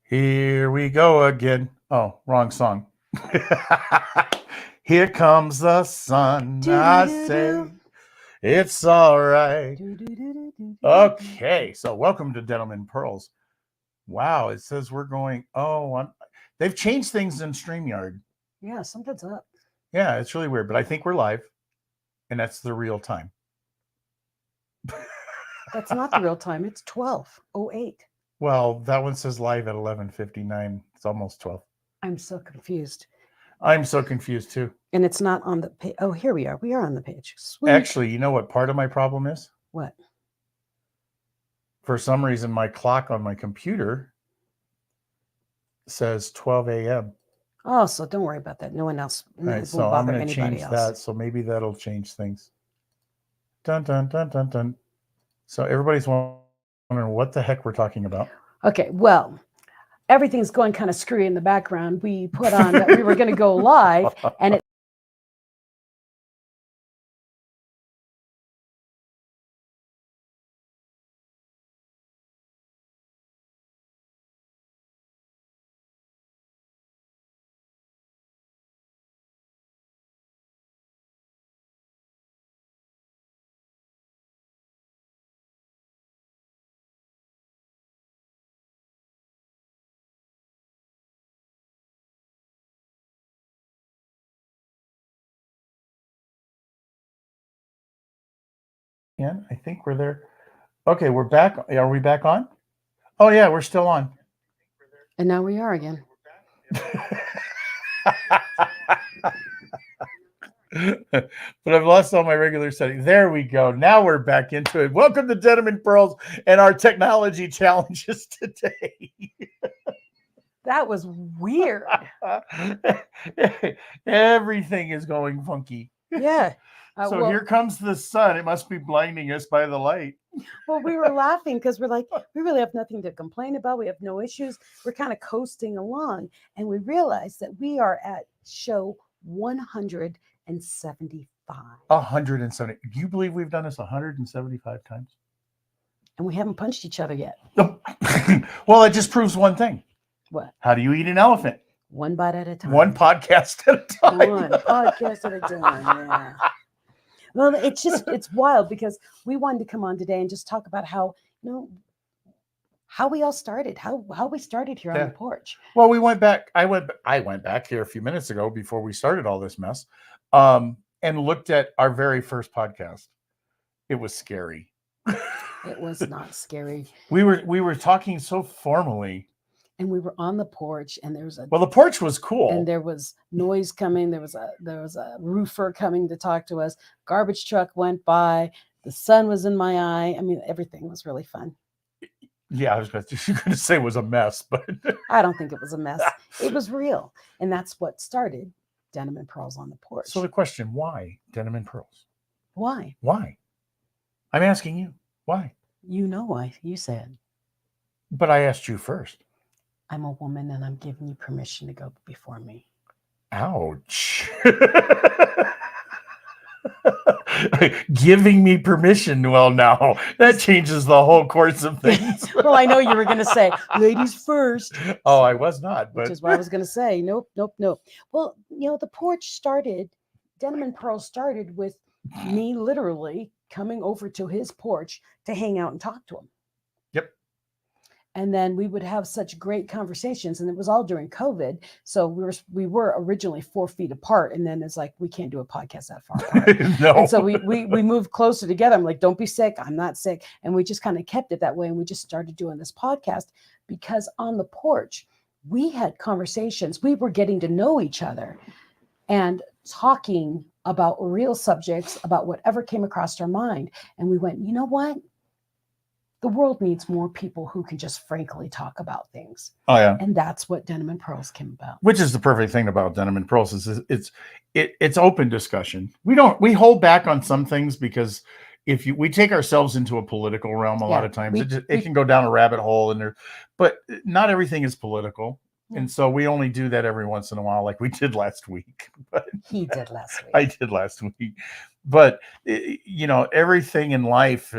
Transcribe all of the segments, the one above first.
Here we go again. Oh, wrong song. Here comes the sun. I say it's all right. Okay, so welcome to Denim and Pearls. Wow, it says we're going. They've changed things in StreamYard. Yeah, something's up. Yeah, it's really weird, but I think we're live, and that's the real time. That's not the real time. It's 12:08. Well, that one says live at 11:59. It's almost 12. I'm so confused. I'm so confused too. And it's not on the page. Oh, here we are. We are on the page. Sweet. Actually, you know what part of my problem is? What? For some reason, my clock on my computer says 12 a.m. Oh, so don't worry about that. No one else. All right, so I'm going to change that. So maybe that'll change things. Dun, dun, dun, dun, dun. So everybody's wondering what the heck we're talking about. Okay, well, everything's going kind of screwy in the background. We put on that we were going to go live, and it I think we're there. Okay, we're back. Are we back on? Oh, yeah, we're still on. and now we are again. But I've lost all my regular settings. There we go. Now we're back into it. Welcome to Denim and Pearls and our technology challenges today. That was weird. Everything is going funky. Yeah. So here comes the sun. It must be blinding us by the light. Well, we were laughing because we're like, we really have nothing to complain about. We have no issues. We're kind of coasting along. And we realized that we are at show 175. 170. Do you believe we've done this 175 times? And we haven't punched each other yet. Well, it just proves one thing. What? How do you eat an elephant? One bite at a time. One podcast at a time. One podcast at a time, yeah. Well, it's wild because we wanted to come on today and just talk about how, how we all started, how we started here on the porch. Well, we went back. I went back here a few minutes ago before we started all this mess, and looked at our very first podcast. It was scary. It was not scary. We were talking so formally. And we were on the porch, and there was the porch was cool, and there was noise coming. There was a roofer coming to talk to us. Garbage truck went by. The sun was in my eye. I mean, everything was really fun. Yeah, I was going to say it was a mess, but I don't think it was a mess. It was real, and that's what started Denim and Pearls on the porch. So the question: why Denim and Pearls? Why? Why? I'm asking you. Why? You know why? You said. But I asked you first. I'm a woman and I'm giving you permission to go before me. Ouch. Giving me permission. Well, now that changes the whole course of things. Well, I know you were going to say ladies first. Oh, I was not. But... Which is what I was going to say. Nope. Well, the porch started, Denim and Pearl started with me literally coming over to his porch to hang out and talk to him. Yep. And then we would have such great conversations, and it was all during COVID. So we were originally 4 feet apart, and then it's like we can't do a podcast that far apart. No. And so we moved closer together. I'm like, don't be sick. I'm not sick, and we just kind of kept it that way. And we just started doing this podcast because on the porch we had conversations. We were getting to know each other and talking about real subjects, about whatever came across our mind. And we went, you know what? The world needs more people who can just frankly talk about things. Oh, yeah. And that's what Denim and Pearls came about. Which is the perfect thing about Denim and Pearls is it's open discussion. We hold back on some things because if we take ourselves into a political realm, a lot of times it can go down a rabbit hole but not everything is political. Yeah. And so we only do that every once in a while, like we did last week. But he did last week. I did last week. But, everything in life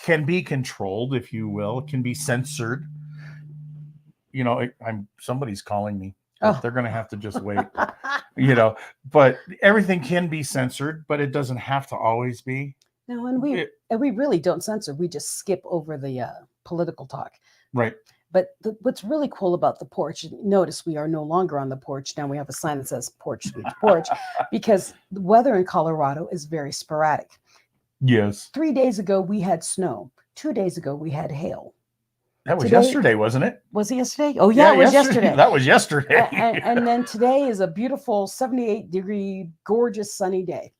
can be controlled, if you will. It can be censored. somebody's calling me. Oh. They're going to have to just wait, but everything can be censored, but it doesn't have to always be. No, and we really don't censor. We just skip over the political talk. Right. But what's really cool about the porch, notice we are no longer on the porch. Now we have a sign that says Porch Sweet Porch, because the weather in Colorado is very sporadic. Yes. 3 days ago, we had snow. 2 days ago, we had hail. That was yesterday, wasn't it? Was it yesterday? Oh, yeah, it was yesterday. That was yesterday. And then today is a beautiful 78-degree, gorgeous, sunny day.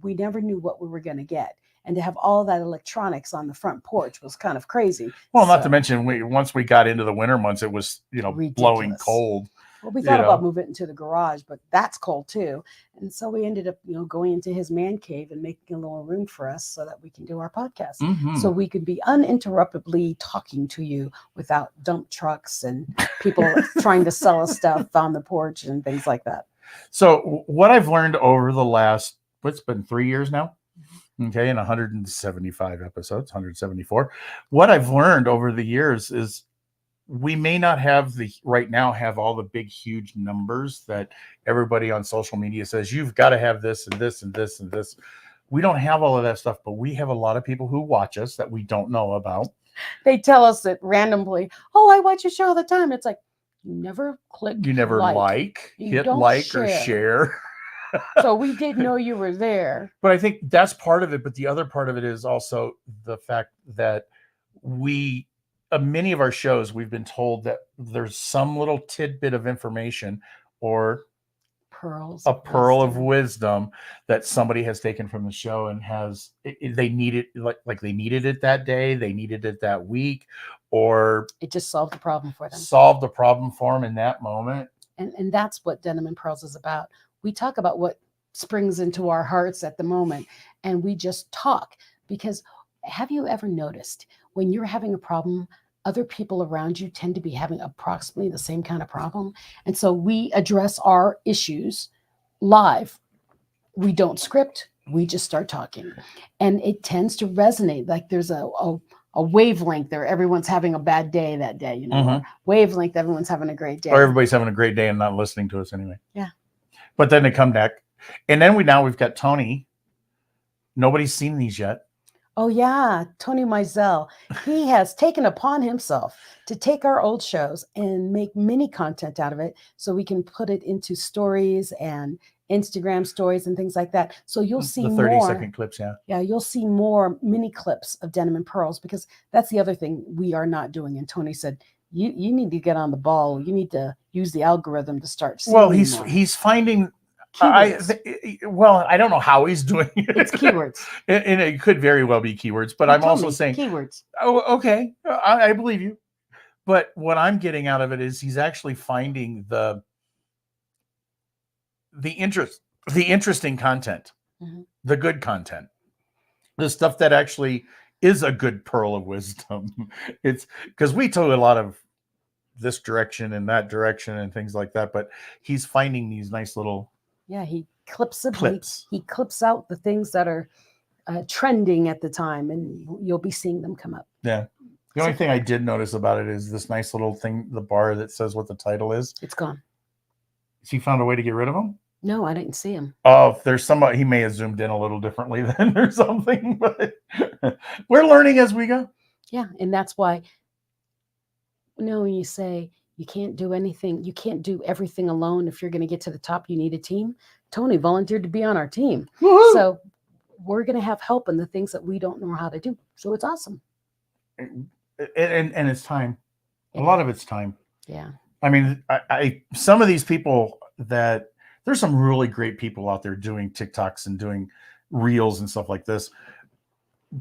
We never knew what we were going to get. And to have all that electronics on the front porch was kind of crazy. Well, not to mention, once we got into the winter months, it was, ridiculous. Blowing cold. Well, we thought about moving it into the garage, but that's cold too. And so we ended up, going into his man cave and making a little room for us so that we can do our podcast. Mm-hmm. So we could be uninterruptedly talking to you without dump trucks and people trying to sell us stuff on the porch and things like that. So what I've learned over the last, what's been 3 years now? Okay, in 175 episodes, 174. What I've learned over the years is we may not have have all the big, huge numbers that everybody on social media says, you've got to have this and this and this and this. We don't have all of that stuff, but we have a lot of people who watch us that we don't know about. They tell us it randomly. Oh, I watch your show all the time. It's like, you never click. You never hit like or share. So we didn't know you were there. But I think that's part of it. But the other part of it is also the fact that many of our shows, we've been told that there's some little tidbit of information or a pearl of wisdom that somebody has taken from the show and they need it like they needed it that day, they needed it that week, or it just solved the problem for them. Solved the problem for them in that moment. And that's what Denim and Pearls is about. We talk about what springs into our hearts at the moment, and we just talk. Because have you ever noticed when you're having a problem, other people around you tend to be having approximately the same kind of problem? And so we address our issues live. We don't script, we just start talking. And it tends to resonate. Like there's a wavelength there. Everyone's having a bad day that day, Mm-hmm. Wavelength, everyone's having a great day. Or everybody's having a great day and not listening to us anyway. Yeah. But then they come back. And then we've got Tony. Nobody's seen these yet. Oh, yeah. Tony Mizell. He has taken upon himself to take our old shows and make mini content out of it so we can put it into stories and Instagram stories and things like that. So you'll see the 30-second clips, yeah. Yeah, you'll see more mini clips of Denim and Pearls, because that's the other thing we are not doing. And Tony said, you need to get on the ball. You need to use the algorithm to start seeing more. He's finding I don't know how he's doing it. It's keywords. And it could very well be keywords, but I'm also saying keywords. Oh, okay. I believe you. But what I'm getting out of it is he's actually finding the interesting content, mm-hmm. the good content, the stuff that actually is a good pearl of wisdom. It's because we told a lot of this direction and that direction and things like that, but he's finding these nice little he clips. He clips out the things that are trending at the time, and you'll be seeing them come up. Yeah. The only thing I did notice about it is this nice little thing, the bar that says what the title is. It's gone. Has he found a way to get rid of them? No, I didn't see him. Oh, if there's somebody, he may have zoomed in a little differently then or something, but we're learning as we go. Yeah, and that's why, when you say you can't do anything, you can't do everything alone. If you're going to get to the top, you need a team. Tony volunteered to be on our team. Woo-hoo! So we're going to have help in the things that we don't know how to do. So it's awesome. And it's time. A lot of it's time. Yeah. I mean, I some of these people there's some really great people out there doing TikToks and doing reels and stuff like this.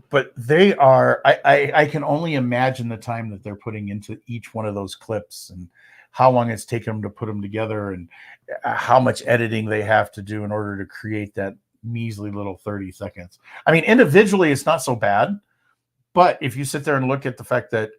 But they are, I can only imagine the time that they're putting into each one of those clips and how long it's taken them to put them together and how much editing they have to do in order to create that measly little 30 seconds. I mean, individually, it's not so bad. But if you sit there and look at the fact that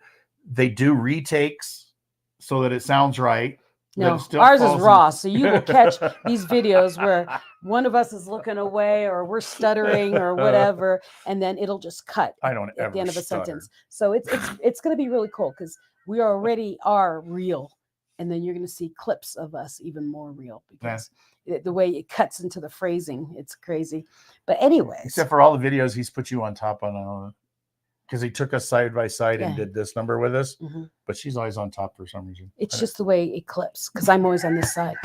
they do retakes so that it sounds right. No, ours is raw. So you will catch these videos where one of us is looking away or we're stuttering or whatever, and then it'll just cut I don't at the end of a stutter. sentence. So it's going to be really cool because We already are real. And then you're going to see clips of us even more real because the way it cuts into the phrasing, it's crazy. But anyways. Except for all the videos he's put you on top on, because he took us side by side and did this number with us. Mm-hmm. But she's always on top for some reason. It's just the way it clips because I'm always on this side.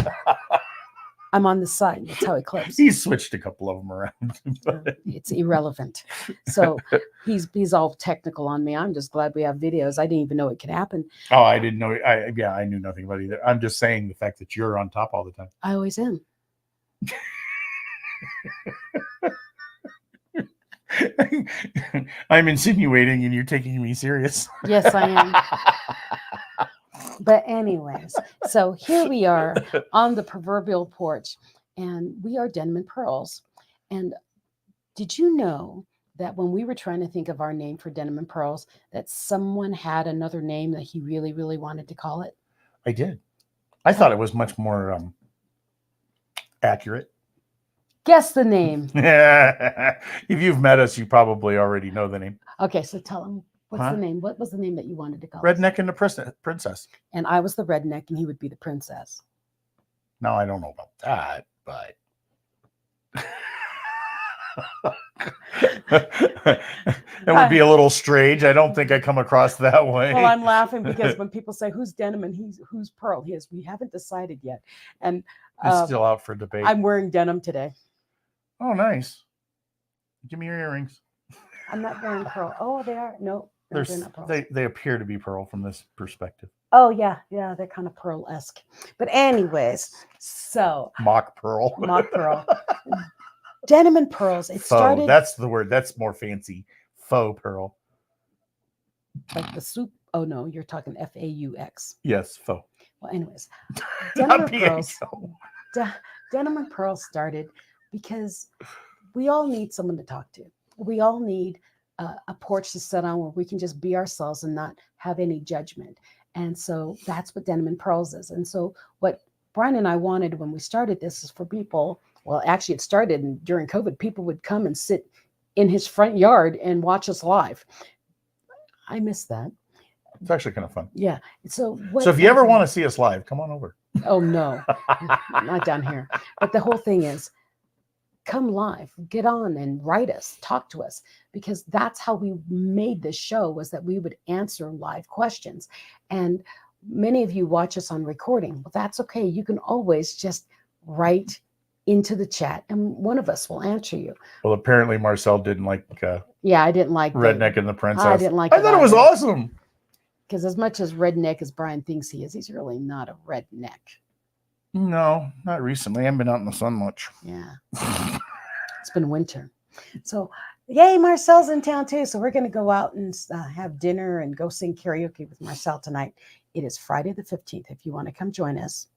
I'm on this side. That's how it clips. He's switched a couple of them around. It's irrelevant. So he's all technical on me. I'm just glad we have videos. I didn't even know it could happen. Oh, I didn't know. I knew nothing about it either. I'm just saying the fact that you're on top all the time. I always am. I'm insinuating and you're taking me serious. Yes, I am. But anyways, so here we are on the proverbial porch, and we are Denim and Pearls. And did you know that when we were trying to think of our name for Denim and Pearls, that someone had another name that he really, really wanted to call it? I did. I thought it was much more accurate. Guess the name. If you've met us, you probably already know the name. Okay, so tell him. What's the name? What was the name that you wanted to call Redneck and the Princess. And I was the redneck and he would be the princess. No, I don't know about that, but that would be a little strange. I don't think I come across that way. Well, I'm laughing because when people say who's Denim and who's Pearl, we haven't decided yet. And it's still out for debate. I'm wearing denim today. Oh, nice. Give me your earrings. I'm not wearing pearl. Oh, they are. No, they're not pearl. They appear to be pearl from this perspective. Oh, yeah. They're kind of pearl-esque. But anyways, so mock pearl. Denim and Pearls. It started. That's the word. That's more fancy. Faux pearl. Like the soup. Oh no, you're talking FAUX. Yes, faux. Well, anyways, Denim and Pearls. Denim and Pearls started because we all need someone to talk to. We all need a porch to sit on where we can just be ourselves and not have any judgment. And so that's what Denim and Pearls is. And so what Brian and I wanted when we started this is for people. Well, actually, it started during COVID. People would come and sit in his front yard and watch us live. I miss that. It's actually kind of fun. Yeah. So if you ever want to see us live, come on over. Oh, no, not down here. But the whole thing is, come live, get on and write us, talk to us, because that's how we made this show, was that we would answer live questions. And many of you watch us on recording. Well, that's okay. You can always just write into the chat and one of us will answer you. Well, apparently Marcel didn't like I didn't like Redneck and the Princess. I didn't like I thought it was awesome. Because as much as redneck as Brian thinks he is, he's really not a redneck. No, not recently. I haven't been out in the sun much. Yeah. It's been winter. So, yay, Marcel's in town too. So we're going to go out and have dinner and go sing karaoke with Marcel tonight. It is Friday the 15th. If you want to come join us,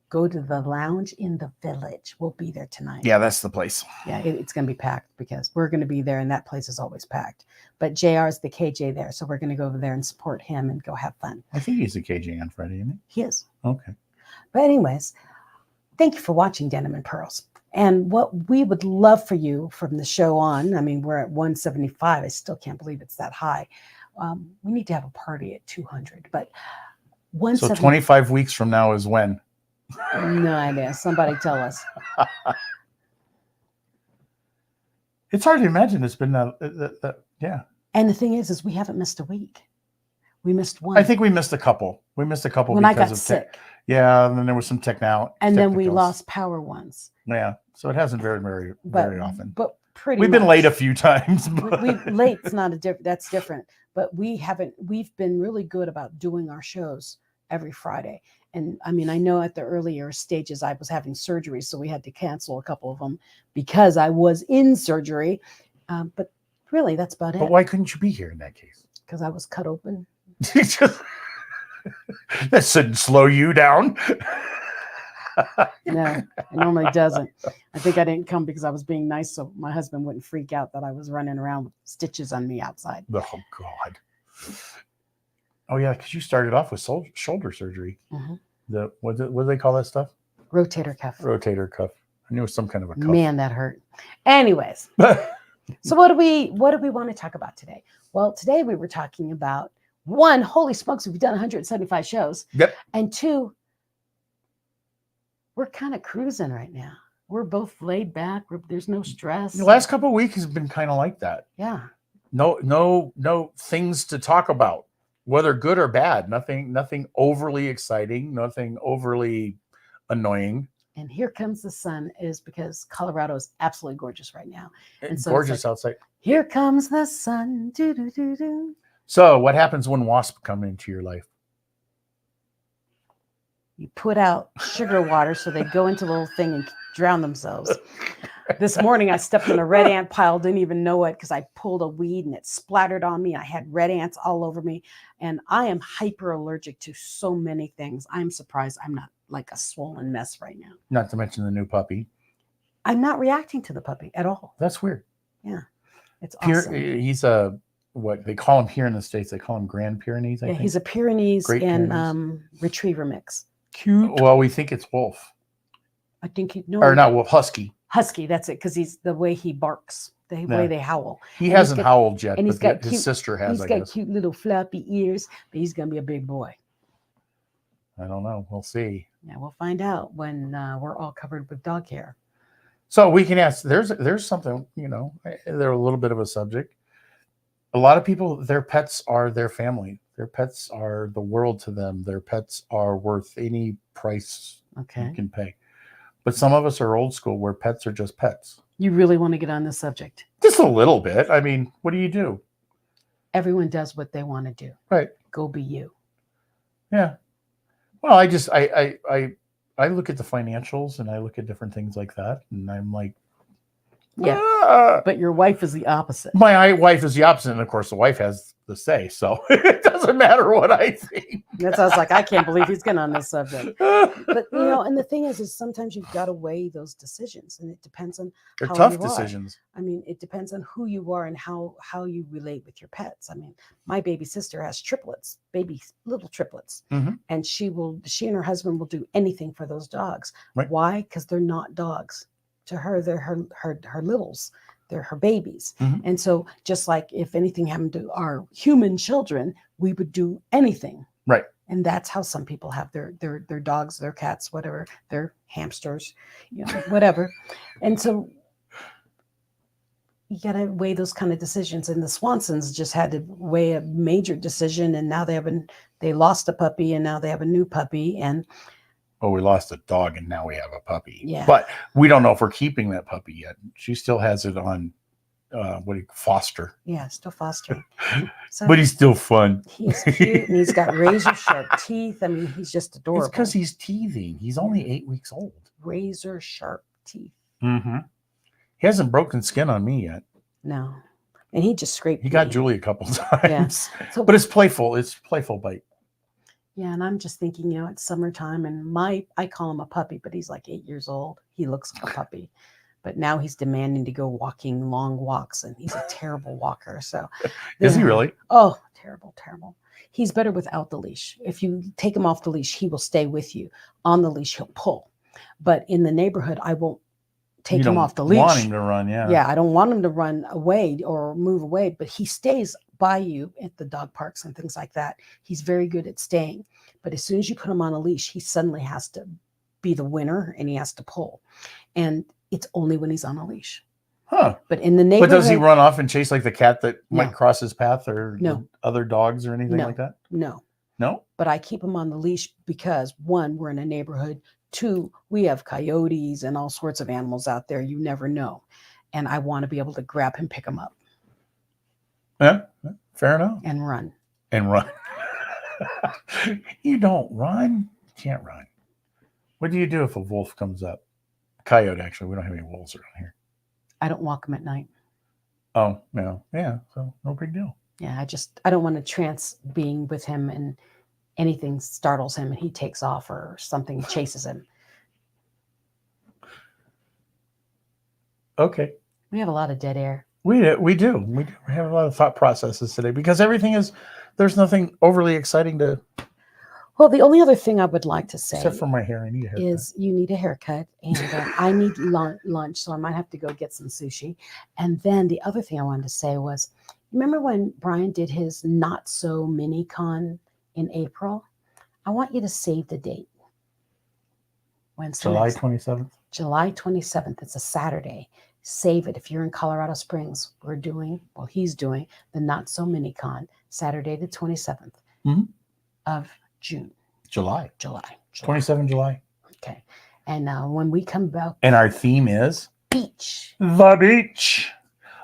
go to the Lounge in the Village. We'll be there tonight. Yeah, that's the place. Yeah, it's going to be packed because we're going to be there and that place is always packed. But JR is the KJ there. So we're going to go over there and support him and go have fun. I think he's a KJ on Friday, isn't he? He is. Okay. But anyways, thank you for watching Denim and Pearls. And what we would love for you from the show on, I mean, we're at 175. I still can't believe it's that high. We need to have a party at 200. But so 25 weeks from now is when? No idea. Somebody tell us. It's hard to imagine it's been that. Yeah. And the thing is we haven't missed a week. We missed one. I think we missed a couple. When I got sick. Yeah, and then there was some technicals. And then we lost power once. Yeah, so it hasn't very often. But we've been late a few times. Late's not that's different. But we've been really good about doing our shows every Friday. And I mean, I know at the earlier stages I was having surgery, so we had to cancel a couple of them because I was in surgery. But really, that's about it. But why couldn't you be here in that case? Because I was cut open. That shouldn't slow you down. No, it normally doesn't. I think I didn't come because I was being nice, so my husband wouldn't freak out that I was running around with stitches on me outside. Oh, God. Oh, yeah, because you started off with shoulder surgery. Mm-hmm. What do they call that stuff? Rotator cuff. Rotator cuff. I knew it was some kind of a cuff. Man, that hurt. Anyways, so what do we want to talk about today? Well, today we were talking about one, holy smokes, we've done 175 shows. Yep. And two, we're kind of cruising right now. We're both laid back. There's no stress. The last couple of weeks has been kind of like that. Yeah. No things to talk about, whether good or bad. Nothing overly exciting. Nothing overly annoying. And here comes the sun is because Colorado is absolutely gorgeous right now. And so gorgeous outside. Here comes the sun. Do, do, do, do. So what happens when wasps come into your life? You put out sugar water so they go into the little thing and drown themselves. This morning I stepped in a red ant pile, didn't even know it because I pulled a weed and it splattered on me. I had red ants all over me. And I am hyper allergic to so many things. I'm surprised I'm not like a swollen mess right now. Not to mention the new puppy. I'm not reacting to the puppy at all. That's weird. Yeah. It's awesome. He's what they call him here in the States. They call him Grand Pyrenees. I think. He's a Pyrenees Great and Pyrenees. Retriever mix. Cute. Well, we think it's wolf. I think or not wolf, husky. Husky, that's it, because he's the way he barks, the way they howl. He hasn't howled yet, and he's got his sister has. He's got cute little floppy ears, but he's gonna be a big boy. I don't know. We'll see. Yeah, we'll find out when we're all covered with dog hair. So we can ask. There's something. They're a little bit of a subject. A lot of people, their pets are their family. Their pets are the world to them. Their pets are worth any price you can pay. But some of us are old school where pets are just pets. You really want to get on this subject? Just a little bit. I mean, what do you do? Everyone does what they want to do. Right. Go be you. Yeah. Well, I look at the financials and I look at different things like that. And I'm like, yeah, but your wife is the opposite. My wife is the opposite. And of course, the wife has the say. So it doesn't matter what I think. That's I was like, I can't believe he's getting on this subject. But, and the thing is sometimes you've got to weigh those decisions. And it depends on They're tough decisions. I mean, it depends on who you are and how you relate with your pets. I mean, my baby sister has triplets, little triplets. Mm-hmm. And she and her husband will do anything for those dogs. Right. Why? Because they're not dogs. To her, they're her littles, they're her babies. Mm-hmm. And so just like if anything happened to our human children, we would do anything. Right. And that's how some people have their dogs, their cats, whatever, their hamsters, whatever. And so you got to weigh those kind of decisions. And the Swansons just had to weigh a major decision. And now they lost a puppy and now they have a new puppy. And well, we lost a dog and now we have a puppy. Yeah. But we don't know if we're keeping that puppy yet. She still has it on foster. Yeah, still fostering. So but he's still fun. He's cute and he's got razor sharp teeth. I mean, he's just adorable. It's because he's teething. He's only 8 weeks old. Razor sharp teeth. Mm-hmm. He hasn't broken skin on me yet. No. And he just scraped He got Julie a couple times. Yeah. So, but it's playful. It's playful bite. Yeah, and I'm just thinking, it's summertime and I call him a puppy, but he's like 8 years old. He looks like a puppy. But now he's demanding to go walking long walks and he's a terrible walker. So Is he really? Oh, terrible, terrible. He's better without the leash. If you take him off the leash, he will stay with you. On the leash, he'll pull. But in the neighborhood, I won't take him off the leash. Want him to run, yeah. Yeah, I don't want him to run away or move away, but he stays by you at the dog parks and things like that. He's very good at staying. But as soon as you put him on a leash, he suddenly has to be the winner and he has to pull. And it's only when he's on a leash. Huh. But in the neighborhood. But does he run off and chase like the cat that No. might cross his path or No. other dogs or anything No. like that? No. No? But I keep him on the leash because 1, we're in a neighborhood. 2, we have coyotes and all sorts of animals out there. You never know. And I want to be able to grab him, pick him up. Yeah, fair enough. And run. And run. You don't run. You can't run. What do you do if a wolf comes up? Coyote, actually. We don't have any wolves around here. I don't walk him at night. Oh, no. Yeah, so no big deal. Yeah, I don't want to trance being with him and anything startles him and he takes off or something chases him. Okay. We have a lot of dead air. We do. We have a lot of thought processes today because there's nothing overly exciting to. Well, the only other thing I would like to say, except for my hair, I need a haircut. Is you need a haircut and I need lunch, so I might have to go get some sushi. And then the other thing I wanted to say was, Remember when Brian did his not so mini con in April? I want you to save the date. When's the July next? 27th. July 27th. It's a Saturday. Save it. If you're in Colorado Springs, he's doing the Not So Mini Con, Saturday the 27th of June. July. 27 July. Okay. And when we come back. And our theme is? Beach. The beach.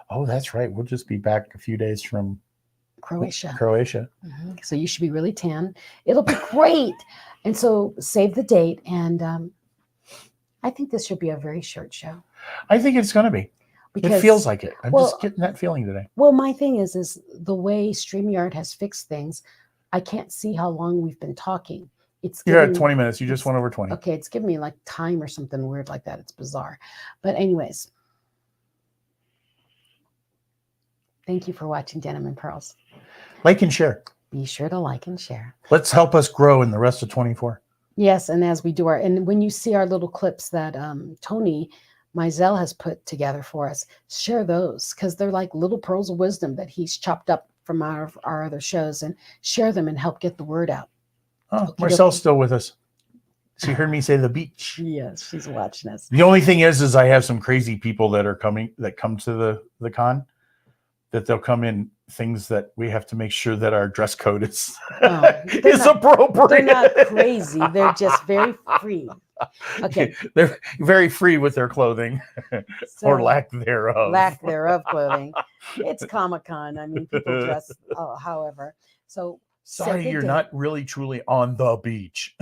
Oh, that's right. We'll just be back a few days from Croatia. So you should be really tan. It'll be great. And so save the date. And I think this should be a very short show. I think it's going to be. Because, it feels like it. I'm just getting that feeling today. Well, my thing is the way StreamYard has fixed things, I can't see how long we've been talking. You're at 20 minutes. You just went over 20. Okay, it's giving me like time or something weird like that. It's bizarre. But anyways, thank you for watching Denim and Pearls. Like and share. Be sure to like and share. Let's help us grow in the rest of 24. Yes, and as we do and when you see our little clips that Tony Mizell has put together for us, share those because they're like little pearls of wisdom that he's chopped up from our other shows, and share them and help get the word out. Oh, Marcel's still with us. She heard me say the beach. Yes, she's watching us. The only thing is I have some crazy people that come to the con, that they'll come in things that we have to make sure that our dress code is appropriate. They're not crazy. They're just very free. Okay. They're very free with their clothing or lack thereof. Lack thereof clothing. It's Comic-Con. I mean, people dress however. So sorry, you're not really truly on the beach.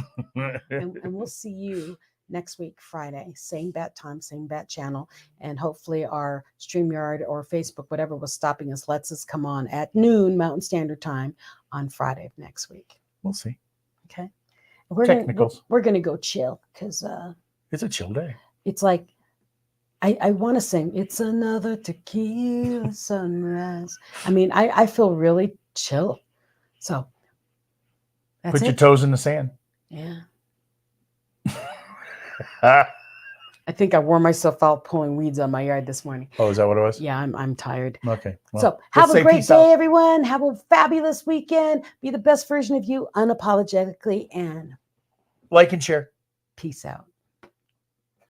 and we'll see you next week, Friday, same bat time, same bat channel. And hopefully our StreamYard or Facebook, whatever was stopping us, lets us come on at noon Mountain Standard Time on Friday of next week. We'll see. Okay. Technicals. We're going to go chill because it's a chill day. It's like, I want to sing, it's another tequila sunrise. I mean, I feel really chill. So put your toes in the sand. Yeah. I think I wore myself out pulling weeds on my yard this morning. Oh, is that what it was? Yeah, I'm tired. Okay. Well, so have a great day, everyone. Have a fabulous weekend. Be the best version of you unapologetically, and like and share. Peace out.